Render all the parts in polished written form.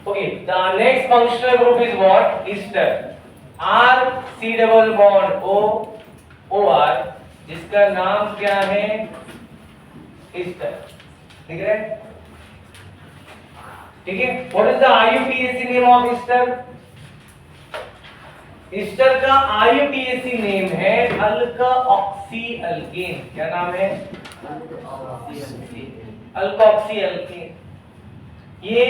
Okay, the next functional group is what? Ester. R C double bond O O R, जिसका नाम क्या है? ester. ठीक है? ठीक है? What is the IUPAC name of ester? ester का IUPAC नेम है अल्का ऑक्सी अल्केन. क्या नाम है? Alkoxy alkane. ये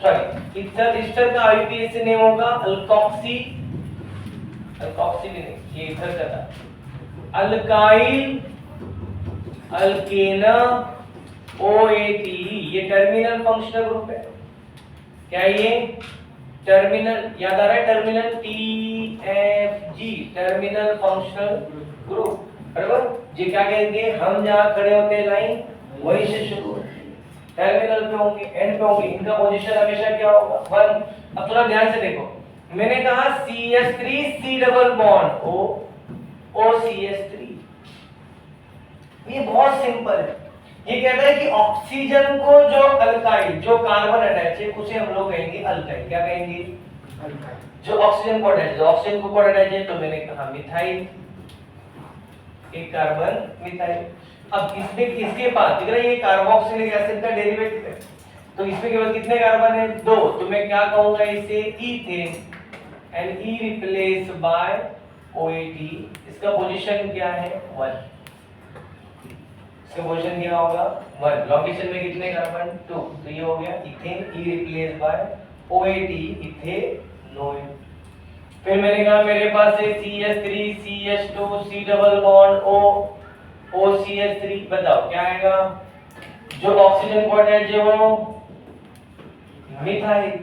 सॉरी ईथर का आईयूपीएसी नेम होगा अल्कोक्सी भी नहीं, ये ईथर का था अल्काइल अल्केना ओएटी. ये टर्मिनल फंक्शनल ग्रुप है. क्या ये टर्मिनल याद आ रहा है? Terminal TFG terminal functional group. बराबर. जी क्या कहेंगे? हम जहां खड़े होते हैं लाइन वहीं से शुरू टर्मिनल पे होंगे, एंड पे होंगे. इनका पोजीशन हमेशा क्या होगा? 1. अब थोड़ा ध्यान से देखो, मैंने कहा CH3 C double bond O OCH3. ये बहुत सिंपल है. ये कहता है कि ऑक्सीजन को जो अल्काइल जो कार्बन अटैच है उसे हम लोग कहेंगे अल्काइल. क्या कहेंगे? अल्काइल. जो ऑक्सीजन को अटैच है, ऑक्सीजन को कौन अटैच है? तो मैंने कहा मिथाइल. एक कार्बन मिथाइल. अब इसमें इसके पास दिख रहा है ये कार्बोक्सिलिक एसिड का डेरिवेटिव है, तो इसमें केवल कितने कार्बन है? 2. तो मैं क्या कहूंगा इसे? Ethane. And E replace by OAT. इसका पोजीशन क्या है? 1. इसका पोजीशन क्या होगा? 1. लोकेशन में कितने कार्बन? 2. तो ये हो गया ethane. E replace by OAT ethanol. फिर मैंने कहा मेरे पास है CH3 CH2 C double bond O OCH3. बताओ क्या आएगा? जो ऑक्सीजन को अटैच है वो मिथाइल.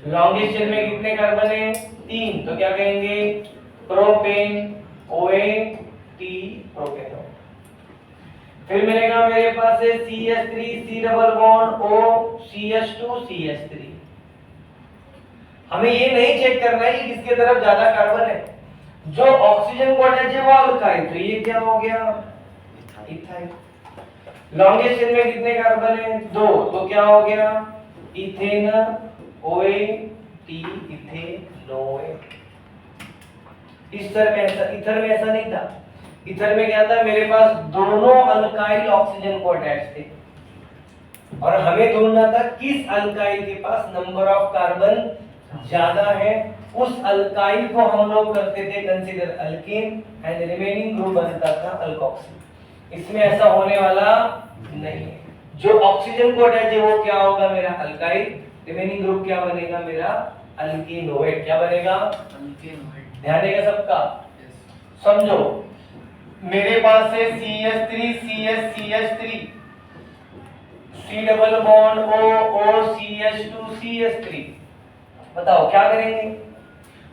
लॉन्गेस्ट चेन में कितने कार्बन है? 3. तो क्या कहेंगे? Propane OAT propanol. फिर मैंने कहा मेरे पास है CH3 C double bond O CH2 CH3. हमें ये नहीं चेक करना है कि किसके तरफ ज्यादा कार्बन है. जो ऑक्सीजन को अटैच है वो अल्काइल. तो ये क्या हो गया? इथाइल. लॉन्गेस्ट चेन में कितने कार्बन है? 2. तो क्या हो गया? Ethane OAT ethanol. ईथर में ऐसा नहीं था. ईथर में क्या था? मेरे पास दोनों अल्काइल ऑक्सीजन को अटैच थे और हमें ढूंढना था किस अल्काइल के पास नंबर ऑफ कार्बन ज्यादा है. उस अल्काइल को हम लोग करते थे consider alkane and remaining group बनता था अल्कोक्सी. इसमें ऐसा होने वाला नहीं है. जो ऑक्सीजन को अटैच है वो क्या होगा? मेरा अल्काइल. रिमेनिंग ग्रुप क्या बनेगा? मेरा अल्केनोइड. क्या बनेगा? अल्केनोइड. ध्यान देगा सबका. समझो मेरे पास है CH3 CH3 C double bond O OCH2 CH3. बताओ क्या करेंगे?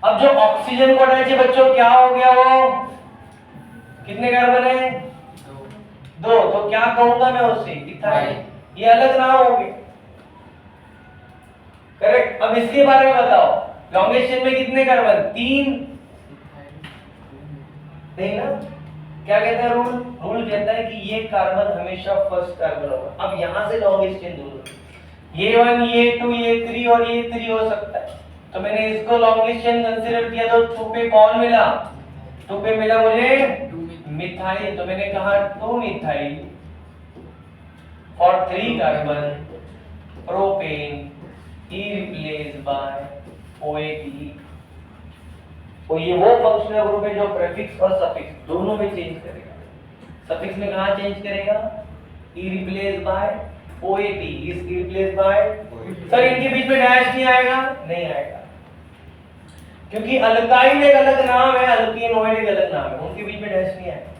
अब जो ऑक्सीजन को अटैच है बच्चों क्या हो गया? वो कितने कार्बन है? 2. तो क्या कहूंगा मैं उससे? इथाइल. ये अलग नाम हो गए. करेक्ट. अब इसके बारे में बताओ. लॉन्गेस्ट चेन में कितने कार्बन? 3. नहीं ना. क्या कहता है रूल? रूल कहता है कि ये कार्बन हमेशा फर्स्ट कार्बन होगा. अब यहां से लॉन्गेस्ट चेन दूर. ये 1 ये 2 ये 3 और ये 3 हो सकता है. तो मैंने इसको लॉन्गेस्ट चेन कंसीडर किया तो 2 पे कौन मिला? 2 पे मिला मुझे मिथाइल. तो मैंने कहा 2 मिथाइल और 3 carbon propane E replace by OAT. तो ये वो फंक्शनल ग्रुप है जो प्रीफिक्स और सफिक्स दोनों में चेंज करेगा. सफिक्स में कहां चेंज करेगा? E replace by OAT. Is replace by. Sir इनके बीच में डैश नहीं आएगा? नहीं आएगा क्योंकि अल्काइल एक अलग नाम है, अल्केनोइड एक अलग नाम है. उनके बीच में डैश नहीं आएगा.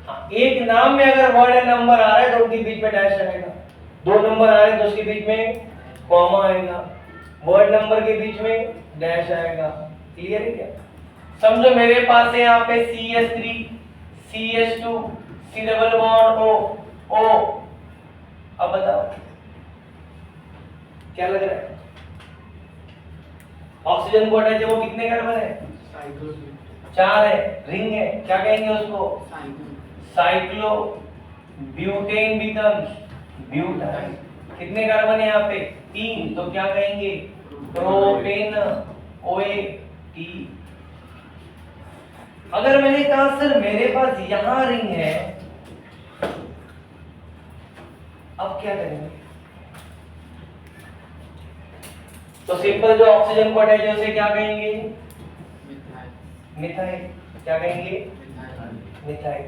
हाँ, एक नाम में अगर वर्ड एंड नंबर आ रहा है तो उनके बीच में डैश आएगा. 2 नंबर आ रहे हैं तो उसके बीच में कॉमा आएगा. वर्ड नंबर के बीच में डैश आएगा. क्लियर है क्या? समझो मेरे पास है यहाँ पे CH3 CH2 C double bond O. अब बताओ क्या लग रहा है? ऑक्सीजन को अटैच है वो कितने कार्बन है? 4 है. रिंग है. क्या कहेंगे उसको? साइक्लो. Butane becomes butyl. कितने कार्बन है यहाँ पे? 3, तो क्या कहेंगे? प्रोपेन ओए टी। अगर मैंने कहा सर मेरे पास यहां रिंग है, अब क्या करेंगे? तो सिंपल जो ऑक्सीजन को अटैच है उसे क्या कहेंगे? मिथाइल। क्या कहेंगे? मिथाइल।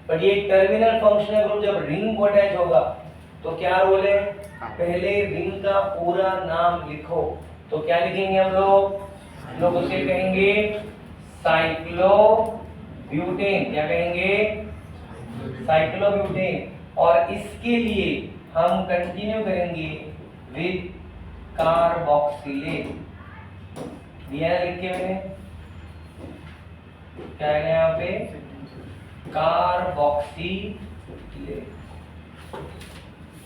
पर ये टर्मिनल फंक्शनल ग्रुप जब रिंग को अटैच होगा तो क्या रोल है? पहले रिंग का पूरा नाम लिखो। तो क्या लिखेंगे हम लोग उसे कहेंगे साइक्लोब्यूटेन। क्या कहेंगे? साइक्लोब्यूटेन। और इसके लिए हम कंटिन्यू करेंगे विद कार्बोक्सिलेट। दिया है लिख के मैंने, क्या है यहाँ पे? कार्बोक्सिलेट।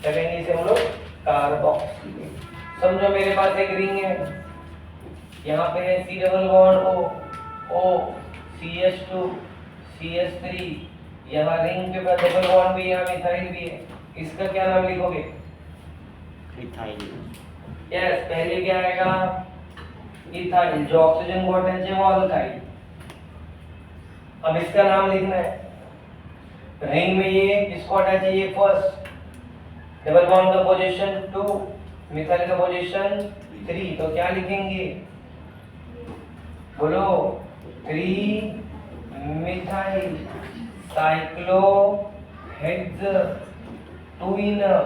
क्या कहेंगे इसे हम लोग? कार्बोक्सिलेट। समझो मेरे पास एक रिंग है, यहाँ पे है C double bond O CH2 CH3, यहाँ रिंग के पास डबल बॉन्ड भी है, यहाँ मिथाइल भी है। इसका क्या नाम लिखोगे? मिथाइल। यस, पहले क्या आएगा? इथाइल। जो ऑक्सीजन को अटैच है वो अल्काइल। अब इसका नाम लिखना है। रिंग में ये किसको अटैच है? ये फर्स्ट, डबल बॉन्ड का पोजीशन 2, मिथाइल का पोजीशन 3। तो क्या लिखेंगे? बोलो। 3 मिथाइल साइक्लोहेक्स 2 इन ना।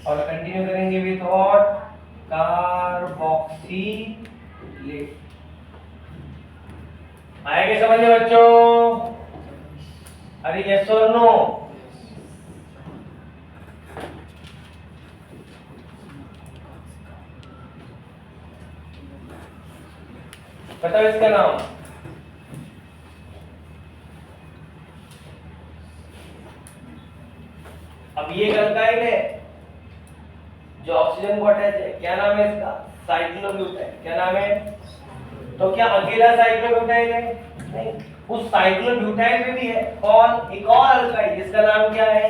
और कंटिन्यू करेंगे विद व्हाट? कार्बोक्सिलेट। आया क्या समझ में बच्चों? अरे यस और नो? बताओ इसका नाम। अब ये अल्काइल है जो ऑक्सीजन को अटैच है, क्या नाम है इसका? साइक्लोब्यूटाइल। क्या नाम है? तो क्या अकेला साइक्लोब्यूटाइल है? नहीं, उस साइक्लोब्यूटाइल में भी है कौन? एक और अल्काइल जिसका नाम क्या है?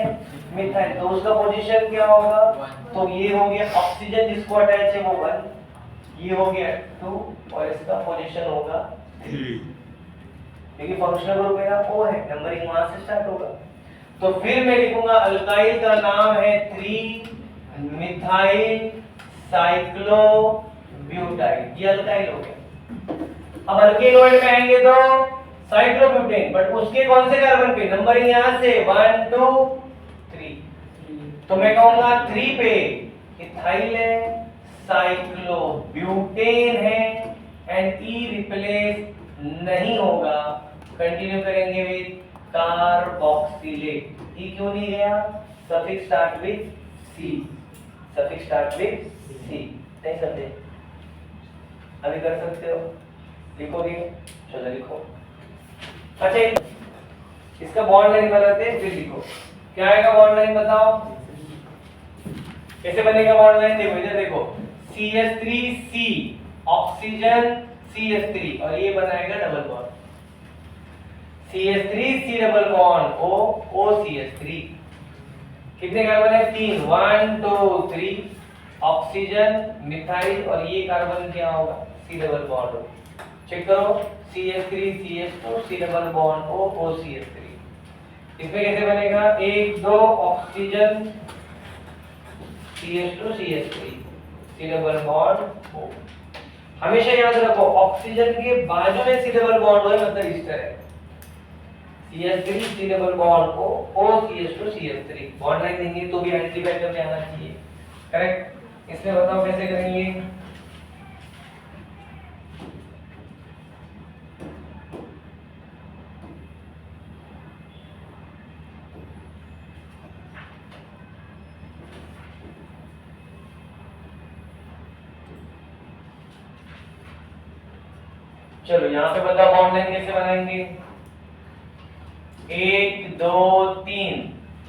मिथाइल। तो उसका पोजीशन क्या होगा? तो ये हो गया ऑक्सीजन जिसको अटैच है वो 1, ये हो गया 2, और इसका पोजीशन होगा 3, क्योंकि फंक्शनल ग्रुप मेरा O है, नंबरिंग वहां से स्टार्ट होगा। तो फिर मैं लिखूंगा अल्काइल का नाम है 3 मिथाइल साइक्लोब्यूटाइल। ये अल्काइल हो गया। अब अल्केनोइड में आएंगे तो साइक्लोब्यूटेन, बट उसके कौन से कार्बन पे? नंबरिंग यहां से 1 2 3। तो मैं कहूंगा 3 पे इथाइल है, साइक्लोब्यूटेन है, एंड ई रिप्लेस नहीं होगा। कंटिन्यू करेंगे विद कार्बोक्सिलेट। ई क्यों नहीं गया? Suffix start with C. Suffix start with C. नहीं समझे? अभी कर सकते हो? लिखोगे? चलो लिखो। अच्छा, इसका बॉन्ड लाइन बनाते हैं फिर लिखो। क्या आएगा बॉन्ड लाइन बताओ? कैसे बनेगा बॉन्ड लाइन? देखो इधर देखो, CH3C ऑक्सीजन CH3, और ये बनाएगा double bond CH3C double bond O CH3। कितने कार्बन है? 3, 1 2 3, ऑक्सीजन मिथाइल, और ये कार्बन क्या होगा? C double bond. चेक करो, CH3 CH2 C double bond O CH3। इसमें कैसे बनेगा? 1 2 oxygen CH2 CH3 C double bond O। हमेशा याद रखो ऑक्सीजन के बाजू में C डबल बॉन्ड हो, मतलब इस तरह CH3 C double bond O CH2 CH3। Bond line देंगे तो भी आइडेंटिफाई करने आना चाहिए। करेक्ट? इसमें बताओ कैसे करेंगे? चलो यहाँ पे बताओ बॉन्ड लाइन कैसे बनाएंगे? 1 2 3,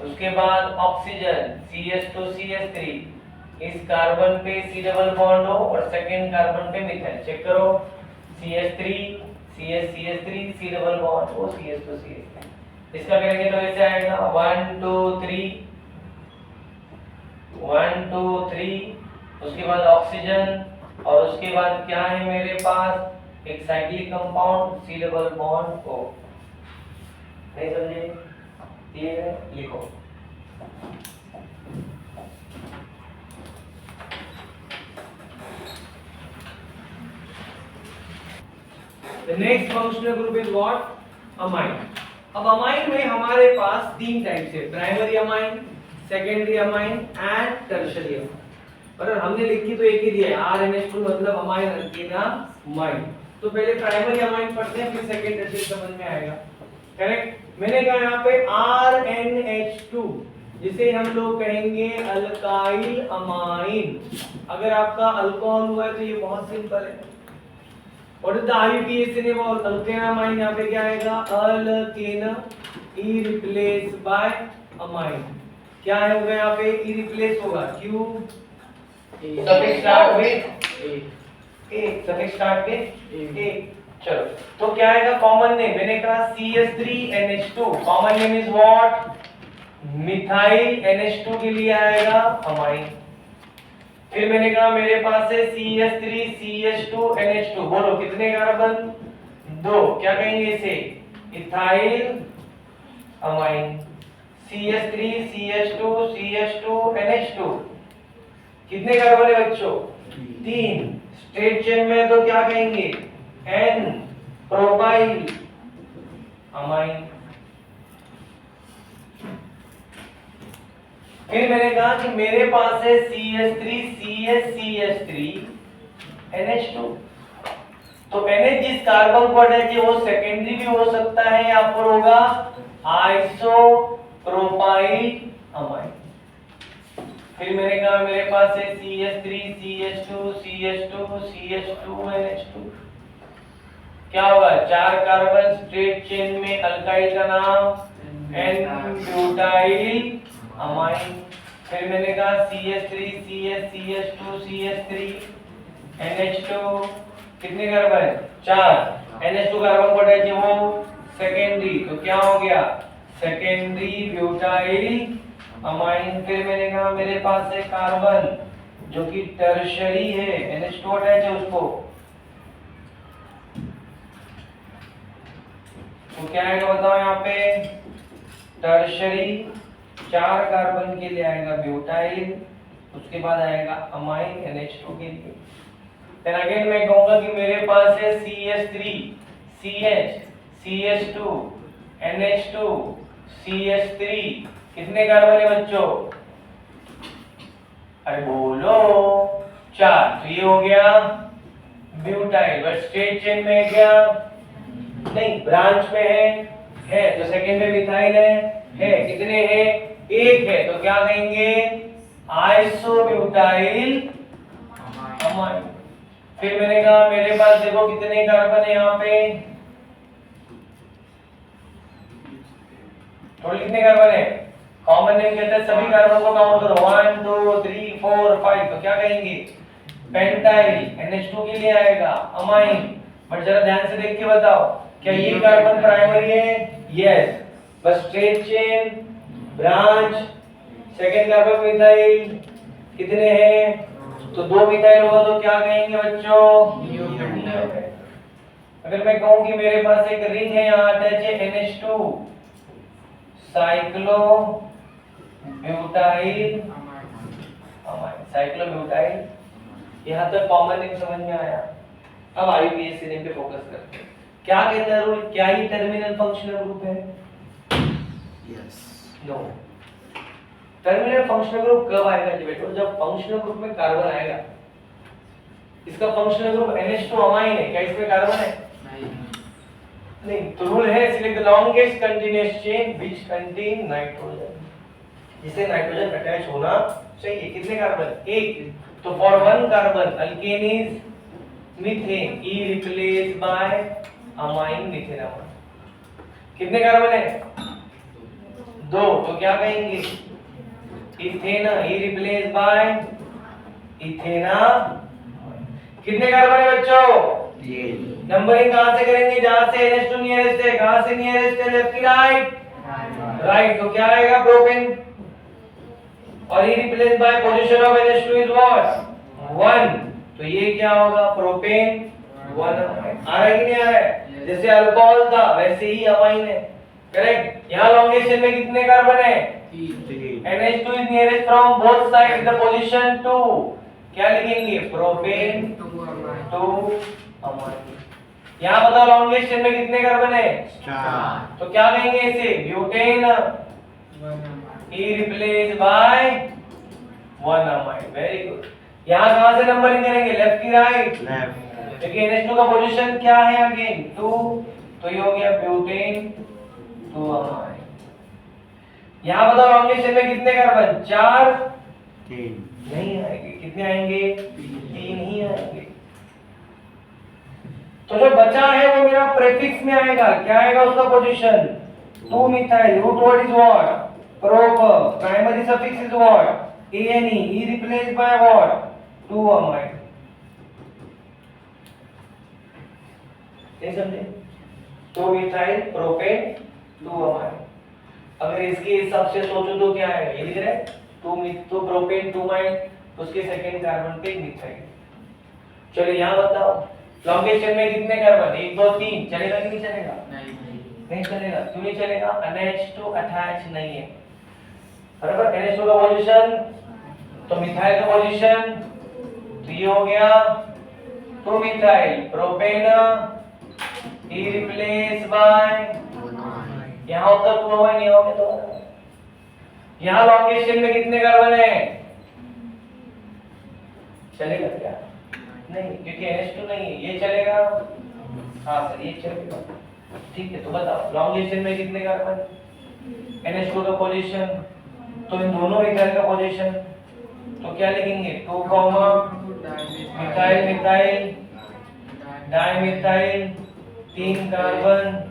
उसके बाद ऑक्सीजन CH2 CH3, इस कार्बन पे C डबल बॉन्ड हो और सेकंड कार्बन पे मिथाइल। चेक करो, CH3 CH3 C double bond O CH2 CH3। इसका करेंगे तो ऐसे आएगा 1 2 3 1 2 3, उसके बाद ऑक्सीजन, और उसके बाद क्या है मेरे पास एक cyclic compound C double bond O। नहीं समझे? क्लियर है? लिखो। The next functional group is what? Amine. अब अमाइन में हमारे पास तीन टाइप्स है, primary amine, secondary amine and tertiary amine. पर हमने लिखी तो एक ही दिया है, RNH2 मतलब अमाइन अल्केनामाइन। तो पहले प्राइमरी अमाइन पढ़ते हैं, फिर सेकेंड टर्शियरी समझ में आएगा। करेक्ट? मैंने कहा यहाँ पे RNH2 जिसे हम लोग कहेंगे अल्काइल अमाइन। अगर आपका अल्कोहल हुआ है तो ये बहुत सिंपल है। What is the IUPAC name of alkenamine? यहाँ पे क्या आएगा? Alkane E replace by amine. क्या है होगा यहाँ पे? ई रिप्लेस होगा क्यों? Suffix start with A, suffix start with A. चलो, तो क्या आएगा कॉमन नेम? मैंने कहा CH3NH2, common name is what? Methyl NH2 के लिए आएगा अमाइन। फिर मैंने कहा मेरे पास है CH3CH2NH2, बोलो कितने कार्बन? 2, क्या कहेंगे इसे? Ethyl amine. CH3CH2CH2NH2 कितने कार्बन है बच्चों? 3। स्ट्रेट चेन में तो क्या कहेंगे? N propyl amine. फिर मैंने कहा कि मेरे पास है CH3CH3NH2। तो NH जिस कार्बन को अटैच है वो सेकेंडरी भी हो सकता है या फिर होगा आइसोप्रोपाइल अमाइन। फिर मैंने कहा मेरे पास है CH3CH2CH2CH2NH2। क्या होगा? 4 कार्बन स्ट्रेट चेन में, अल्काइल का नाम N-ब्यूटाइल अमाइन। फिर मैंने कहा CH3CH2CH3NH2 कितने कार्बन? 4। NH2 कार्बन को अटैच है वो सेकेंडरी, तो क्या हो गया? Secondary butyl amine. फिर मैंने कहा मेरे पास है कार्बन जो कि टर्शियरी है, NH2 अटैच है उसको, तो क्या आएगा बताओ यहाँ पे? टर्शियरी 4 कार्बन के लिए आएगा ब्यूटाइल, उसके बाद आएगा अमाइन NH2 के लिए। फिर अगेन मैं कहूंगा कि मेरे पास है CH3 CH CH2 NH2 CH3 कितने कार्बन है बच्चों? अरे बोलो 4। तो ये हो गया ब्यूटाइल। बट स्ट्रेट चेन में है क्या? नहीं, ब्रांच में है तो सेकंड में मिथाइल है कितने हैं? 1 है, तो क्या कहेंगे? Isobutyl amine. फिर मैंने कहा मेरे पास देखो कितने कार्बन है यहाँ पे? टोटल कितने कार्बन है? कॉमन नेम कहते हैं सभी कार्बन को काउंट करो, 1 2 3 4 5, तो क्या कहेंगे? पेंटाइल NH2 के लिए आएगा अमाइन। बट जरा ध्यान से देख के बताओ, क्या ये कार्बन प्राइमरी है? यस। बस straight chain, branch, second carbon methyl कितने हैं? तो 2 मिथाइल होगा, तो क्या कहेंगे बच्चों? अगर मैं कहूं कि मेरे पास एक रिंग है यहाँ अटैच है NH2, cyclo butyl amine, cyclo butyl. यहाँ तक कॉमन नेम समझ में आया। अब IUPAC नेम पे फोकस करते हैं। क्या कहता है रूल? क्या ही टर्मिनल फंक्शनल ग्रुप है? Yes. No. Terminal functional group कब आएगा जी बेटो? जब फंक्शनल ग्रुप में कार्बन आएगा। इसका फंक्शनल ग्रुप NH2 अमाइन है, क्या इसमें कार्बन है? नहीं। तो रूल है select the longest continuous chain which contain nitrogen, जिसे नाइट्रोजन अटैच होना चाहिए। कितने कार्बन? 1। तो for 1 carbon alkane is methane, E replace by amine methenamine. कितने कार्बन है? 2, तो क्या कहेंगे? इथेना, ई रिप्लेस बाय इथेना। कितने कार्बन है बच्चों? ये नंबरिंग कहां से करेंगे? जहां से NH2 नियरेस्ट है। कहां से नियरेस्ट है? लेफ्ट की राइट? राइट। तो क्या आएगा? प्रोपेन और E replace bye position of NH2 is what 1, तो ये क्या होगा प्रोपेन 1 अमाइन। आ रहा है कि नहीं आ रहा है? जैसे अल्कोहल था वैसे ही अमाइन है, करेक्ट। यहाँ लॉन्गेस्ट चेन में कितने कार्बन है? 3 NH2 is nearest from both sides the position 2, क्या लिखेंगे प्रोपेन 2 अमाइन। यहाँ बताओ लॉन्गेस्ट चेन में कितने कार्बन है? 4 तो क्या कहेंगे इसे butane E replace by 1 amine. Very good. यहाँ कहाँ से नंबरिंग करेंगे लेफ्ट की राइट? लेफ्ट क्योंकि NH2 का पोजीशन क्या है अगेन 2, तो ये हो गया ब्यूटेन 2 अमाइन। यहाँ बताओ लॉन्गेस्ट चेन में कितने कार्बन? 4 3 नहीं आएंगे, कितने आएंगे? 3 ही आएंगे। तो जो बचा है वो मेरा प्रीफिक्स में आएगा, क्या आएगा उसका position 2 methyl. Root word is what prop, primary suffix is what ANE, E replace by what 2 amine. ये समझे? 2 मिथाइल प्रोपेन 2 अमाइन। अगर इसके हिसाब से सोचो तो क्या है? ये लिख रहे हैं 2 प्रोपेन 2 अमाइन, उसके सेकंड कार्बन पे मिथाइल। चलो यहाँ बताओ लॉन्गेस्ट चेन में कितने कार्बन? 1 2 3, चलेगा कि नहीं चलेगा? नहीं चलेगा। क्यों नहीं चलेगा? NH2 अटैच नहीं है, बराबर। NH2 का पोजीशन तो मिथाइल का पोजीशन, तो ये हो गया 2 methyl propane E replace bye, यहाँ होता 2 अमाइन, यहाँ हो गया 2 अमाइन। यहाँ लॉन्गेस्ट चेन में कितने कार्बन है? चलेगा क्या? नहीं, क्योंकि NH2 नहीं है। ये चलेगा? हाँ सर ये चलेगा। ठीक है, तो बताओ लॉन्गेस्ट चेन में कितने कार्बन? NH2 का पोजीशन, तो इन दोनों मिथाइल का पोजीशन, तो क्या लिखेंगे 2 मिथाइल मिथाइल डाइमिथाइल 3 कार्बन,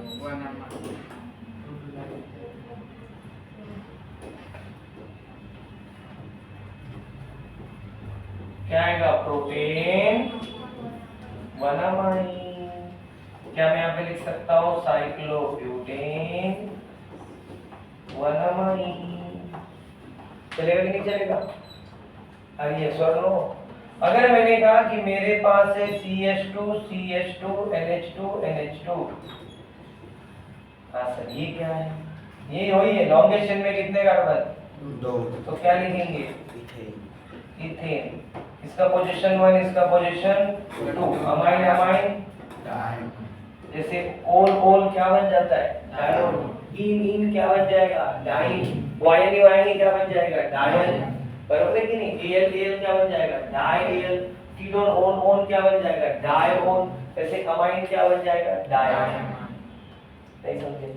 क्या आएगा प्रोपेन 1 अमाइन। क्या मैं यहाँ पे लिख सकता हूँ साइक्लोब्यूटेन 1 अमाइन? चलेगा कि नहीं चलेगा? यस और नो? अगर मैंने कहा कि मेरे पास है CH2 CH2 NH2 NH2, हाँ सर ये क्या है? ये वही है लॉन्गेस्ट चेन में कितने कार्बन? 2 तो क्या लिखेंगे इथेन इथेन। इसका पोजीशन 1, इसका पोजीशन 2, अमाइन अमाइन। जैसे ओल ओल क्या बन जाता है? डायोन। इन क्या बन जाएगा? डाइन। वायनी क्या बन जाएगा? डायन, बराबर है कि नहीं? एल क्या बन जाएगा? डाइल। कीटोन ओन क्या बन जाएगा? डायोन। ऐसे अमाइन क्या बन जाएगा? डायन। नहीं समझे?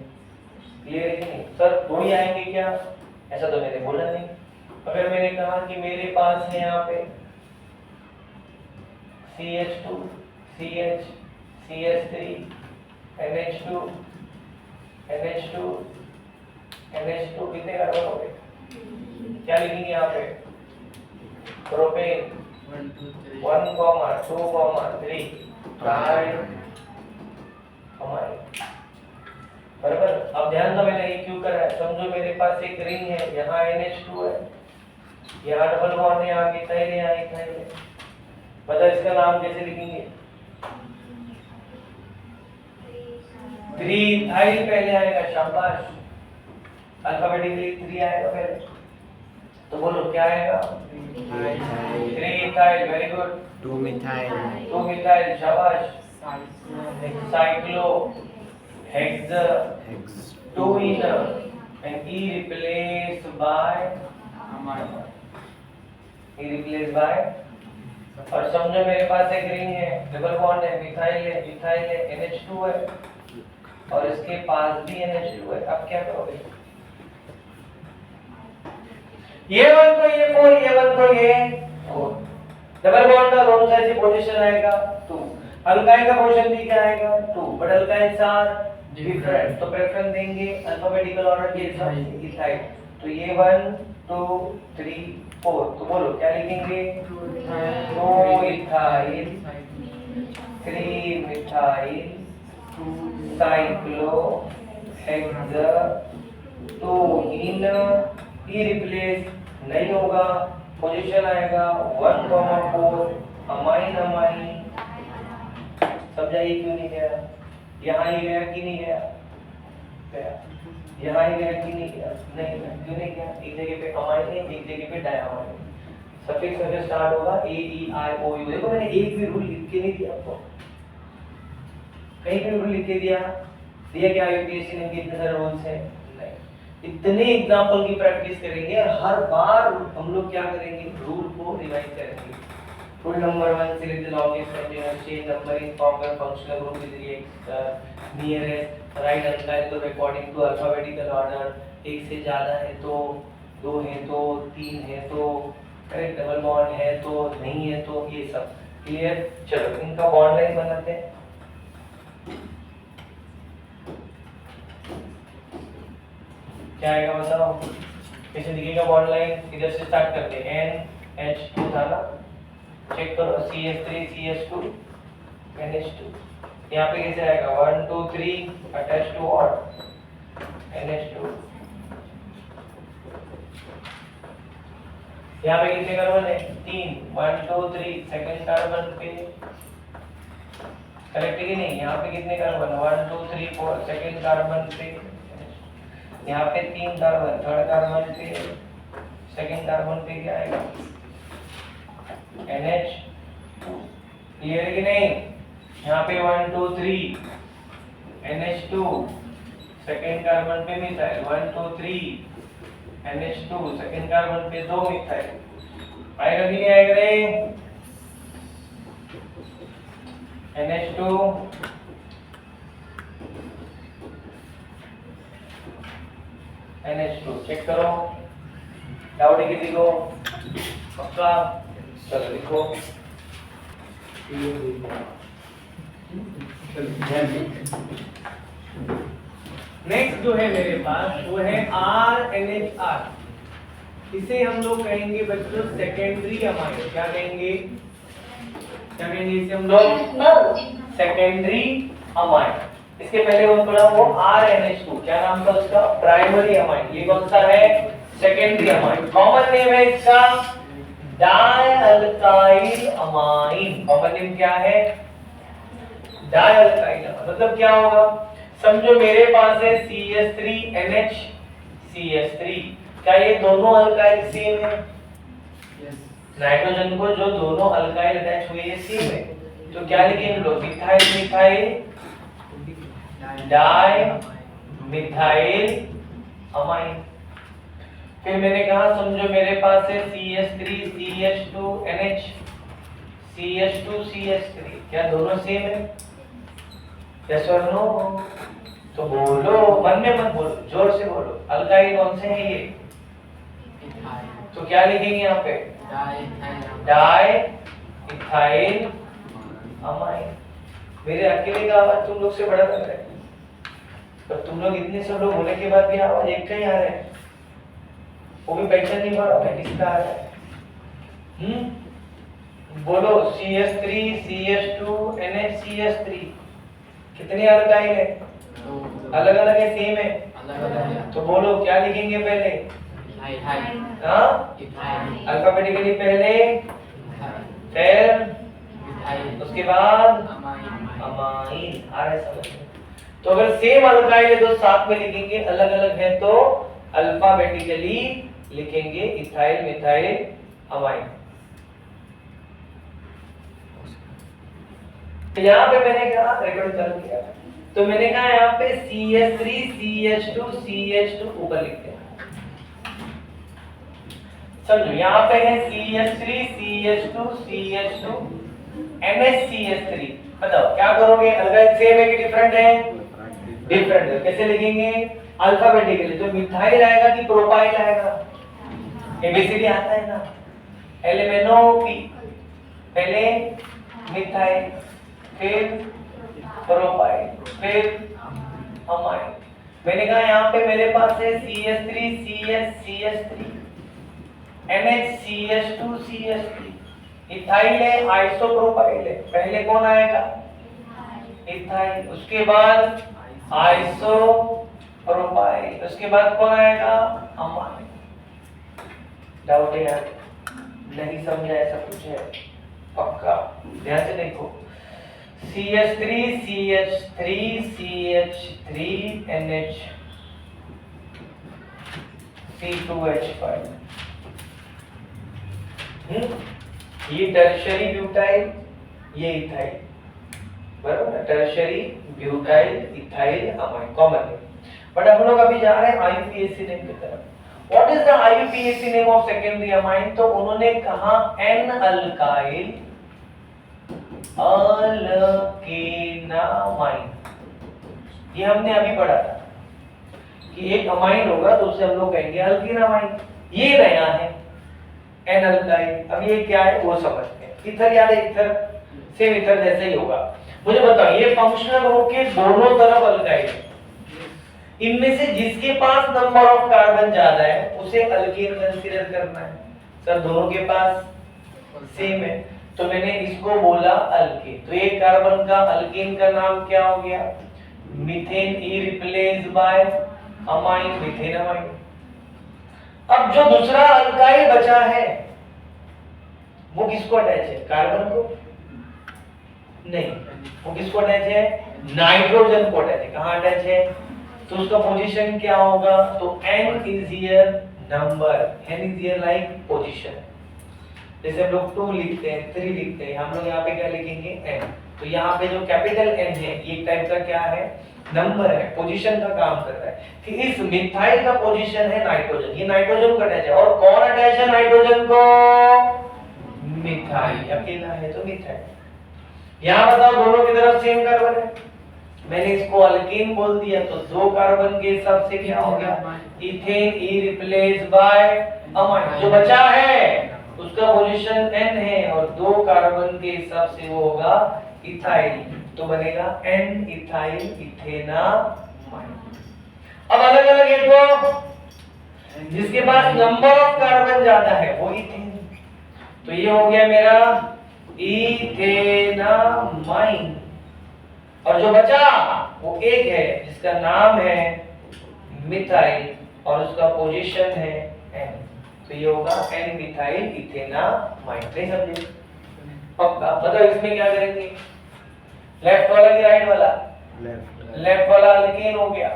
क्लियर है कि नहीं? सर थोड़ी आएंगे क्या? ऐसा तो मैंने बोला नहीं। अगर मैंने कहा कि मेरे पास है यहाँ पे CH2 CH CH3 NH2 NH2 NH2, कितने कार्बन हो गए? क्या लिखेंगे यहाँ पे? प्रोपेन 1, 2, 3 ट्राई अमाइन, बराबर। अब ध्यान दो मैंने ये क्यों करा है, समझो मेरे पास एक रिंग है, यहाँ NH2 है, यहाँ डबल बॉन्ड है, यहाँ मिथाइल है, यहाँ इथाइल है। बताओ इसका नाम कैसे लिखेंगे? 3 इथाइल पहले आएगा, शाबाश। अल्फाबेटिकली 3 आएगा पहले, तो बोलो क्या आएगा? 3 इथाइल, वेरी गुड। 2 मिथाइल, शाबाश। Cyclo hex 2 in and E replaced by और समझो मेरे पास एक रिंग है, डबल बॉन्ड है, मिथाइल है, इथाइल है, NH2 है और इसके पास भी NH2 है। अब क्या करोगे? ये वन तो ये 4, ये वन तो ये 4। डबल बॉन्ड का दोनों साइड से पोजीशन आएगा 2, अल्काइन का पोजीशन भी क्या आएगा 2, बट अल्काइन्स आर डिफरेंट, तो प्रेफरेंस देंगे अल्फाबेटिकल ऑर्डर के हिसाब से इथाइल। तो ये 1 2 3 4, तो बोलो क्या लिखेंगे? 2 इथाइल 3 मिथाइल साइक्लो हेक्स 2 इन E रिप्लेस नहीं होगा, पोजीशन आएगा 1,4 अमाइन अमाइन। समझाइए क्यों नहीं गया? यहाँ ही गया कि नहीं गया? गया। यहाँ ही गया कि नहीं गया? नहीं गया। क्यों नहीं गया? एक जगह पे अमाइन है, एक जगह पे डायमाइन। सफिक्स से स्टार्ट होगा ए ई आई ओ यू। देखो मैंने एक भी रूल लिख के नहीं दिया आपको, कहीं भी रूल लिख के दिया क्या? यूपीएससी ने इतने सारे रूल्स हैं? नहीं। इतने एग्जांपल की प्रैक्टिस करेंगे, हर बार हम लोग क्या करेंगे? रूल को रिवाइज करेंगे। Rule number 1, select the longest continuous chain number in formal functional group with the nearest right align group according to alphabetical order। एक से ज्यादा है तो, दो है तो, तीन है तो, करेक्ट, डबल बॉन्ड है तो, नहीं है तो, ये सब क्लियर। चलो इनका बॉन्ड लाइन बनाते हैं। क्या आएगा बताओ? कैसे दिखेगा बॉन्ड लाइन? इधर से स्टार्ट करते हैं। NH2 था ना, चेक करो CH3 CH2 NH2। यहाँ पे कैसे आएगा? 1 2 3 अटैच टू व्हाट? NH2। यहाँ पे कितने कार्बन है? 3 1 2 3 सेकंड कार्बन पे, करेक्ट है कि नहीं? यहाँ पे कितने कार्बन? 1 2 3 4 सेकंड कार्बन पे, यहाँ पे 3 कार्बन थर्ड कार्बन पे, सेकंड कार्बन पे क्या आएगा? NH। क्लियर है कि नहीं? यहाँ पे 1 2 3 NH2 सेकंड कार्बन पे मिथाइल, 1 2 3 NH2 सेकंड कार्बन पे 2 मिथाइल। आएगा कि नहीं आएगा रे? NH2 NH2 चेक करो, डाउट है किसी को? पक्का? चलो लिखो। नेक्स्ट जो है मेरे पास वो है RNHR। इसे हम लोग कहेंगे बच्चों सेकेंडरी अमाइन। क्या कहेंगे? क्या कहेंगे इसे हम लोग? Secondary amine. इसके पहले कौन पढ़ा? वो RNH2। क्या नाम था उसका? Primary amine. ये कौन सा है? Secondary amine. कॉमन नेम है इसका डायल्काइल अमाइन। कॉमन नेम क्या है? डायल्काइल। मतलब क्या होगा? समझो मेरे पास है CH3 NH CH3। क्या ये दोनों अल्काइल सेम है? नाइट्रोजन को जो दोनों अल्काइल अटैच हुए ये सेम है, तो क्या लिखेंगे लोग? Methyl methyl di methyl amine. फिर मैंने कहा समझो मेरे पास है CH3 CH2 NH CH2 CH3। क्या दोनों सेम है? यस और नो? तो बोलो, मन में मत बोलो, जोर से बोलो। अल्काइल कौन से हैं ये? तो क्या लिखेंगे यहाँ पे? Di ethyl amine. मेरे अकेले का आवाज तुम लोग से बड़ा लग रहा है, पर तुम लोग इतने सब लोग होने के बाद भी आवाज एक का ही आ रहा है। वो भी पहचान नहीं पा रहा है किसका आ रहा है। बोलो CH3 CH2 NH CH3 कितने अल्काइल है? अलग अलग है सेम है? तो बोलो क्या लिखेंगे पहले? अल्फाबेटिकली पहले, फिर उसके बाद अमाइन। आ रहा है समझ में? तो अगर सेम अल्काइल है तो साथ में लिखेंगे, अलग अलग है तो अल्फाबेटिकली लिखेंगे इथाइल मिथाइल अमाइन। तो यहाँ पे मैंने कहा रिकॉर्ड चालू किया, तो मैंने कहा यहाँ पे CH3 CH2 CH2 ऊपर लिखते हैं। समझो यहाँ पे है CH3 CH2 CH2 NH CH3। बताओ क्या करोगे? अल्काइल सेम है कि डिफरेंट है? डिफरेंट है। कैसे लिखेंगे? अल्फाबेटिकली। तो मिथाइल आएगा कि प्रोपाइल आएगा? एबीसीडी आता है ना, LMNO-P। पहले मिथाइल, फिर प्रोपाइल, फिर अमाइन। मैंने कहा यहाँ पे मेरे पास है CH3 CH3 NH CH2 CH3। Ethyl है, आइसोप्रोपाइल है। पहले कौन आएगा? इथाइल, उसके बाद आइसोप्रोपाइल, उसके बाद कौन आएगा? अमाइन। डाउट है यार? नहीं समझा ऐसा कुछ है? पक्का ध्यान से देखो, CH3 CH3 CH3 NH C2H5, ये टर्शियरी ब्यूटाइल, ये इथाइल, बराबर है? Tertiary butyl ethyl amine common है। बट हम लोग अभी जा रहे हैं IUPAC नेम की तरफ। What is the IUPAC name of secondary amine? तो उन्होंने कहा N अल्काइल अल्केनामाइन। ये हमने अभी पढ़ा था कि एक अमाइन होगा तो उसे हम लोग कहेंगे अल्केनामाइन। ये नया है N अल्काइल। अब ये क्या है वो समझते हैं। इथर याद है? इथर सेम इथर जैसे ही होगा। मुझे बताओ, ये फंक्शनल ग्रुप के दोनों तरफ अल्काइल है, इनमें से जिसके पास नंबर ऑफ कार्बन ज्यादा है उसे अल्केन कंसीडर करना है। सर दोनों के पास सेम है तो मैंने इसको बोला अल्केन। तो एक कार्बन का अल्केन का नाम क्या हो गया? Methane E replace by amine, methane amine. अब जो दूसरा अल्काइल बचा है वो किसको अटैच है? कार्बन को नहीं, वो किसको अटैच है? नाइट्रोजन को अटैच है। कहां अटैच है? तो उसका पोजीशन क्या होगा? तो n is here number, n is here like position. जैसे हम लोग 2 लिखते हैं, 3 लिखते हैं, हम लोग यहाँ पे क्या लिखेंगे? n। तो यहाँ पे जो कैपिटल N है ये टाइप का क्या है? नंबर है, पोजीशन का काम कर रहा है कि इस मिथाइल का पोजीशन है नाइट्रोजन, ये नाइट्रोजन को अटैच है। और कौन अटैच है नाइट्रोजन को? मिथाइल। अकेला है तो मिथाइल। यहाँ बताओ दोनों की तरफ सेम कार्बन है, मैंने इसको अल्केन बोल दिया तो 2 कार्बन के हिसाब से क्या हो गया? Ethane E replace by amine. जो बचा है उसका पोजीशन N है और 2 कार्बन के हिसाब से वो होगा इथाइल, तो बनेगा N इथाइल इथेनामाइन। अब अलग अलग है तो जिसके पास नंबर ऑफ कार्बन ज्यादा है वो इथेन, तो ये हो गया मेरा इथेनामाइन। और जो बचा वो एक है जिसका नाम है मिथाइल और उसका पोजीशन है N, तो ये होगा N मिथाइल इथेनामाइन। नहीं समझे? पक्का? बताओ इसमें क्या करेंगे? लेफ्ट वाला कि राइट वाला? लेफ्ट वाला अल्केन हो गया।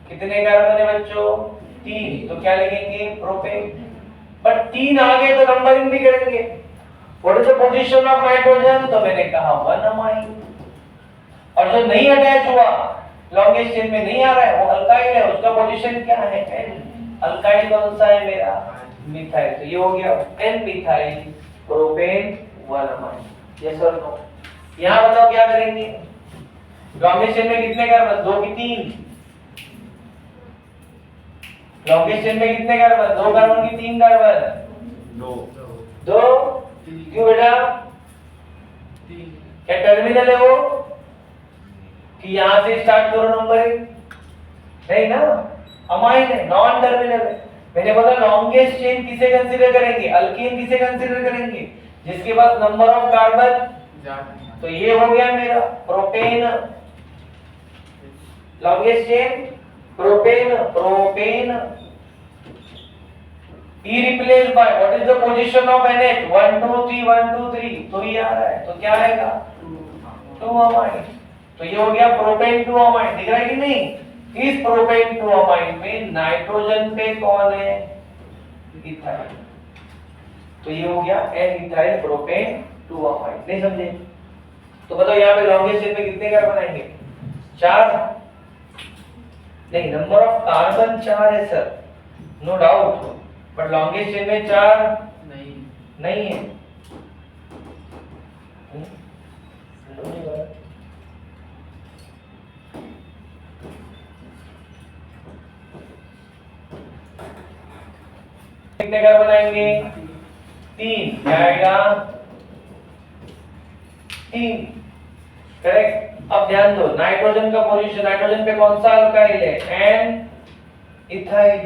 कितने कार्बन है बच्चों? 3, तो क्या लिखेंगे? प्रोपेन। बट 3 आ गए तो नंबरिंग भी करेंगे। What is the position of nitrogen? तो मैंने कहा 1 अमाइन। और जो नहीं अटैच हुआ, लॉन्गेस्ट चेन में नहीं आ रहा है, वो अल्काइल है, उसका पोजीशन क्या है? N। अल्काइल कौन सा है मेरा? मिथाइल। तो ये हो गया N methyl propane 1 amine. Yes और नो? यहां बताओ क्या करेंगे? लॉन्गेस्ट चेन में कितने कार्बन? 2 की 3। लॉन्गेस्ट चेन में कितने कार्बन? 2 कार्बन की 3 कार्बन? 2। क्यों बेटा? क्या टर्मिनल है वो कि यहां से स्टार्ट करो नंबरिंग? नहीं ना, अमाइन है, नॉन टर्मिनल है। मैंने बोला लॉन्गेस्ट चेन किसे कंसीडर करेंगे? अल्केन किसे कंसीडर करेंगे? जिसके पास नंबर ऑफ कार्बन। तो ये हो गया मेरा propane, longest chain propane, propane E replace by what is the position of NH? 1 2 3 1 2 3, तो ये आ रहा है, तो क्या आएगा? 2 अमाइन। तो ये हो गया प्रोपेन 2 अमाइन। दिख रहा है कि नहीं? इस प्रोपेन 2 अमाइन में नाइट्रोजन पे कौन है? इथाइल। तो ये हो गया N इथाइल प्रोपेन 2 अमाइन। नहीं समझे? तो बताओ यहाँ पे लॉन्गेस्ट चेन में कितने कार्बन आएंगे? 4। नहीं, नंबर ऑफ कार्बन 4 है sir, no doubt, but longest chain में 4 नहीं है। कितने कार्बन आएंगे? 3। क्या आएगा? 3। करेक्ट। अब ध्यान दो, नाइट्रोजन का पोजीशन, नाइट्रोजन पे कौन सा अल्काइल है? N ethyl.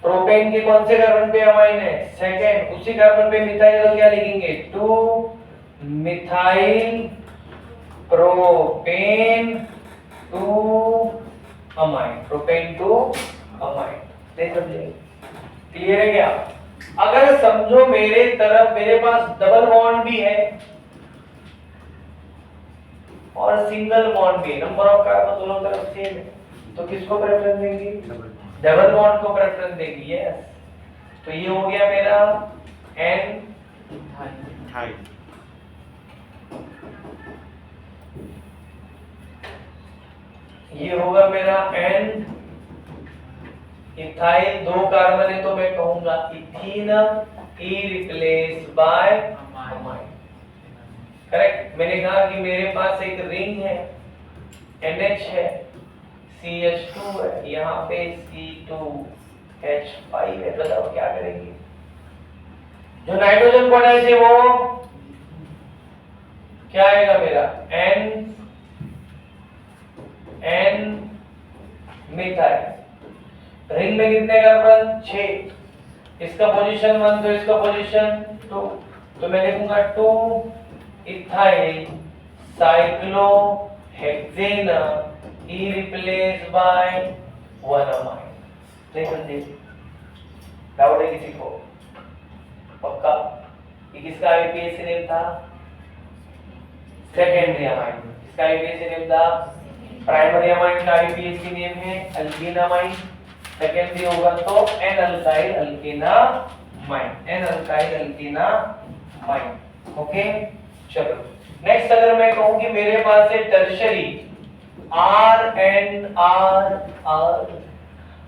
प्रोपेन के कौन से कार्बन पे अमाइन है? सेकंड। उसी कार्बन पे मिथाइल, तो क्या लिखेंगे? 2 methyl propane 2 amine, propane 2 amine. नहीं समझे? क्लियर है क्या? अगर समझो मेरे तरफ मेरे पास डबल बॉन्ड भी है और सिंगल बॉन्ड भी, नंबर ऑफ कार्बन दोनों तरफ सेम है, तो किसको प्रेफरेंस देंगे? डबल बॉन्ड को प्रेफरेंस देंगे। यस, तो ये हो गया मेरा एन इथाइल, ये होगा मेरा एन इथाइल, 2 कार्बन है तो मैं कहूंगा ethene, E replace by amine. Correct. मैंने कहा कि मेरे पास एक रिंग है, NH है, CH2 है, यहाँ पे C2H5 है। बताओ क्या करेंगे? जो नाइट्रोजन पोटेंस है वो क्या आएगा मेरा? N methyl. रिंग में कितने कार्बन? 6। इसका पोजीशन 1 तो इसका पोजीशन 2, तो मैं लिखूंगा 2 ethyl cyclohexane, E replace by 1 amine. नहीं समझे? डाउट है किसी को? पक्का? ये किसका आईपीएसी नेम था? Secondary amine. इसका आईपीएसी नेम था? प्राइमरी अमाइन का आईपीएसी नेम है अल्कीन अमाइन, सेकेंडरी होगा तो N alkyl alkenamine, N alkyl alkenamine. Okay, चलो नेक्स्ट अगर मैं कहूं कि मेरे पास है tertiary R and R R.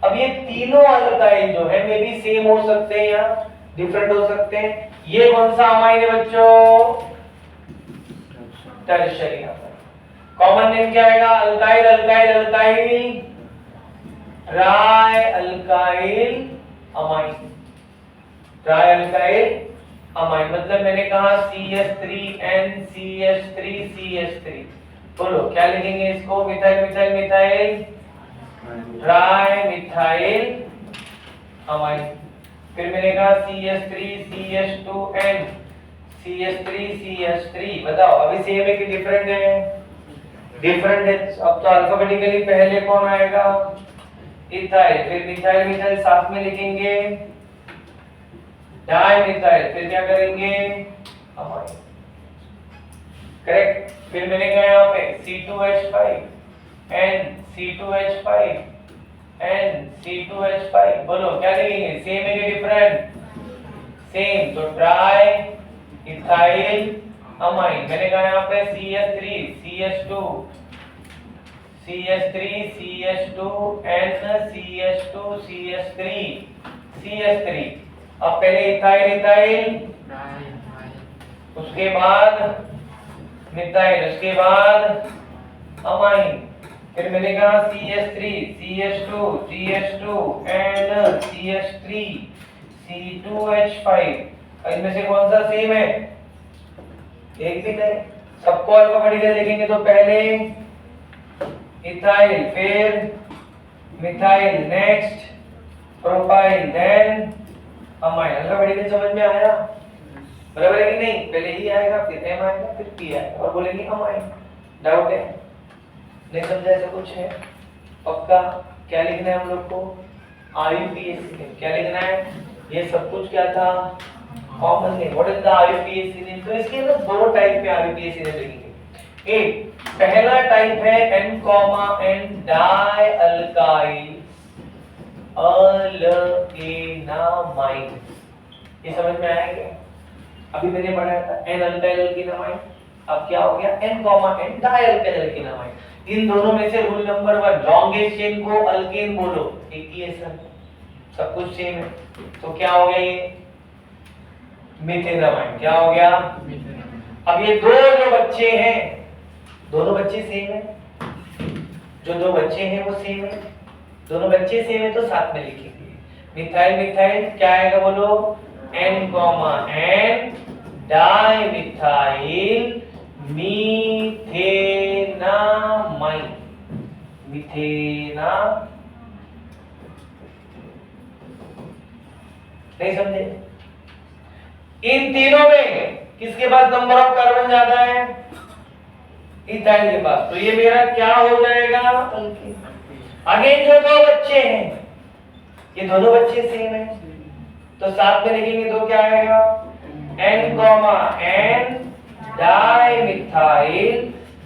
अब ये तीनों अल्काइल जो है मे बी सेम हो सकते हैं या डिफरेंट हो सकते हैं। ये कौन सा अमाइन है बच्चों? Tertiary amine. कॉमन नेम क्या आएगा? Alkyl alkyl alkyl try alkyl amine, try alkyl amine. मतलब मैंने कहा CH3N CH3 CH3। बोलो क्या लिखेंगे इसको? Methyl methyl methyl tri methyl amine. फिर मैंने कहा CH3 CH2N CH3 CH3। बताओ अभी सेम है कि डिफरेंट है? डिफरेंट है। अब तो अल्फाबेटिकली पहले कौन आएगा? इथाइल, फिर मिथाइल मिथाइल साथ में लिखेंगे डाई मिथाइल, फिर क्या करेंगे? अमाइन। करेक्ट। फिर मैंने कहा यहाँ पे C2H5 N C2H5 N C2H5। बोलो क्या लिखेंगे? सेम है कि डिफरेंट? सेम, तो ट्राई इथाइल अमाइन। मैंने कहा यहाँ पे CH3 CH2 CH3 CH2 N CH2 CH3 CH3। अब पहले इथाइल इथाइल, उसके बाद मिथाइल, उसके बाद अमाइन। फिर मैंने कहा CH3 CH2 CH2 N CH3 C2H5। इनमें से कौन सा सेम है? एक भी नहीं। सबको अल्फाबेटिकली लिखेंगे तो पहले इथाइल, फिर methyl, next propyl, then amine. Alphabetically समझ में आया? बराबर है कि नहीं? पहले ही आएगा, फिर M आएगा, फिर P आएगा और बोलेंगे अमाइन। डाउट है? नहीं समझा? ऐसा कुछ है? पक्का? क्या लिखना है हम लोग को? आईयूपीएसी। क्या लिखना है? ये सब कुछ क्या था? Common name. What is the IUPAC name? तो इसके अंदर दो टाइप में आईयूपीएसी नेम लिखेंगे। एक पहला टाइप है N, N डाई अल्काइल अल्कीनामाइन। ये समझ में आया क्या? अभी मैंने पढ़ाया था N अल्काइल अल्कीनामाइन, अब क्या हो गया? N, N di alkyl alkenamine. इन दोनों में से रूल नंबर 1, लॉन्गेस्ट चेन को अल्केन बोलो, एक ही है सर, सब कुछ सेम है। तो क्या हो गया? ये मीथेनामाइन। क्या हो गया? अब ये दो जो बच्चे हैं, दोनों बच्चे सेम है, जो दो बच्चे हैं वो सेम है, दोनों बच्चे सेम है तो साथ में लिखेंगे। मिथाइल मिथाइल क्या आएगा बोलो? N, N di methyl methanamine, मीथेना। नहीं समझे? इन तीनों में किसके पास नंबर ऑफ कार्बन ज्यादा है? इथाइल के पास। तो ये मेरा क्या हो जाएगा? अगेन जो दो बच्चे हैं, ये दोनों बच्चे सेम है, तो साथ में लिखेंगे तो क्या आएगा, N comma N dimethyl,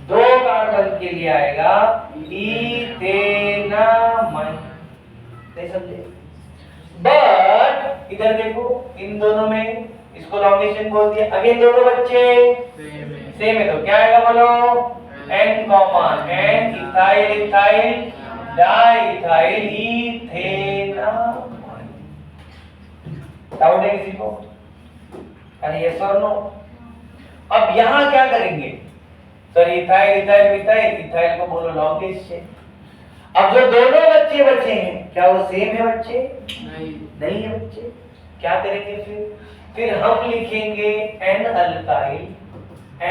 2 carbon के लिए आएगा इथेनामाइन। नहीं समझे? बट इधर देखो, इन दोनों में इसको लॉन्गेशन बोल दिया, अगेन दोनों बच्चे सेम है, तो क्या आएगा बोलो, N comma N ethyl ethyl diethyl ethanamine. Doubt है किसी को? अरे यस और नो? अब यहां क्या करेंगे sir, ethyl ethyl methyl, ethyl को बोलो लॉन्गेज चेन। अब जो दोनों बच्चे बचे हैं क्या वो सेम है बच्चे? नहीं है बच्चे। क्या करेंगे फिर हम लिखेंगे N alkyl, Na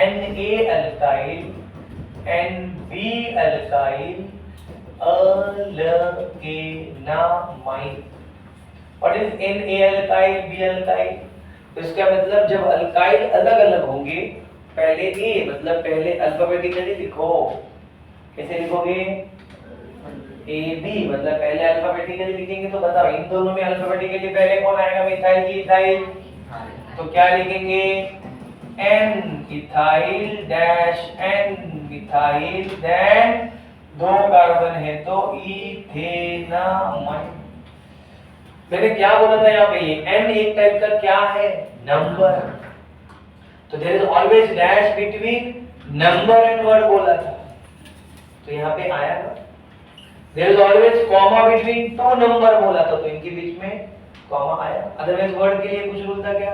alkyl, Nb alkyl, alkanamine. What is Na alkyl, B alkyl? इसका मतलब जब अल्काइल अलग अलग होंगे, पहले ए मतलब पहले अल्फाबेटिकली लिखो। कैसे लिखोगे? ए बी मतलब पहले अल्फाबेटिकली लिखेंगे। तो बताओ इन दोनों में अल्फाबेटिकली पहले कौन आएगा, मिथाइल की इथाइल? तो क्या लिखेंगे, N ethyl dash N methyl, then 2 carbon है तो इथेनामाइन। मैंने क्या बोला था यहाँ पे, ये N एक टाइप का क्या है, नंबर। तो there is always dash between number and word बोला था, तो यहाँ पे आया ना। There is always comma between 2 number बोला था, तो इनके बीच में कॉमा आया। अदरवाइज वर्ड के लिए कुछ रूल था क्या?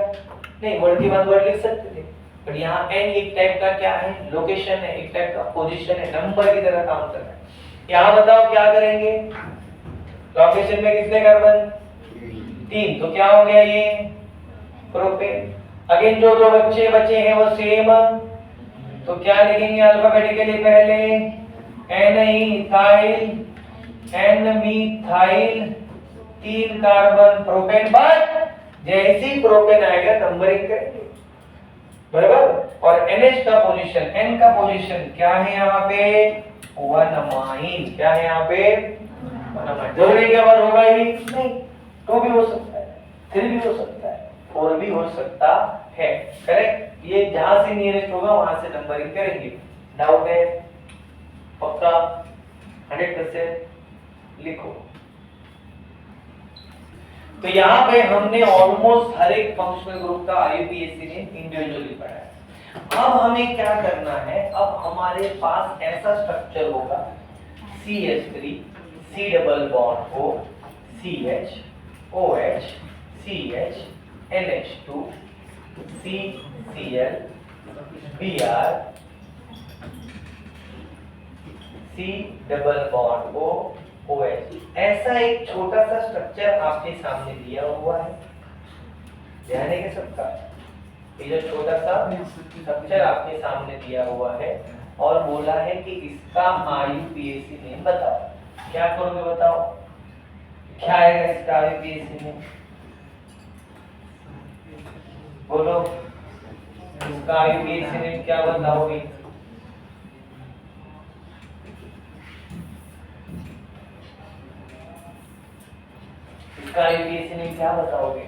नहीं, वर्ड के बाद वर्ड लिख सकते थे, बट यहाँ N एक टाइप का क्या है, लोकेशन है, एक टाइप का पोजीशन है, नंबर की तरह काम कर रहा है। यहाँ बताओ क्या करेंगे, लोकेशन में कितने कार्बन, 3, तो क्या हो गया ये प्रोपेन। अगेन जो 2 बच्चे बचे हैं वो सेम, तो क्या लिखेंगे अल्फाबेटिकली पहले, N ethyl, N methyl, 3 carbon propane. But जैसे ही प्रोपेन आएगा नंबरिंग करेंगे, बराबर। और NH का पोजीशन, N का पोजीशन क्या है यहाँ पे, 1 अमाइन। क्या है यहाँ पे, 1 अमाइन। जरूरी क्या 1 होगा ही नहीं, 2 भी हो सकता है, 3 भी हो सकता है, 4 भी हो सकता है, करेक्ट। ये जहां से नियरेस्ट होगा वहां से नंबरिंग करेंगे। डाउट है? पक्का 100% लिखो। तो यहाँ पे हमने ऑलमोस्ट हर एक फंक्शनल ग्रुप का IUPAC ने इंडिविजुअली पढ़ा है। अब हमें क्या करना है, अब हमारे पास ऐसा स्ट्रक्चर होगा CH3 C double bond O CH OH CH NH2 CCl Br C double bond O OH। ऐसा एक छोटा सा स्ट्रक्चर आपके सामने दिया हुआ है, ध्यान है कि सबका? ये जो छोटा सा स्ट्रक्चर आपके सामने दिया हुआ है और बोला है कि इसका IUPAC नेम बताओ। क्या करोगे बताओ, क्या है इसका IUPAC नेम? बोलो, इसका IUPAC नेम क्या बताओगे? इसका IUPAC नेम क्या बताओगे?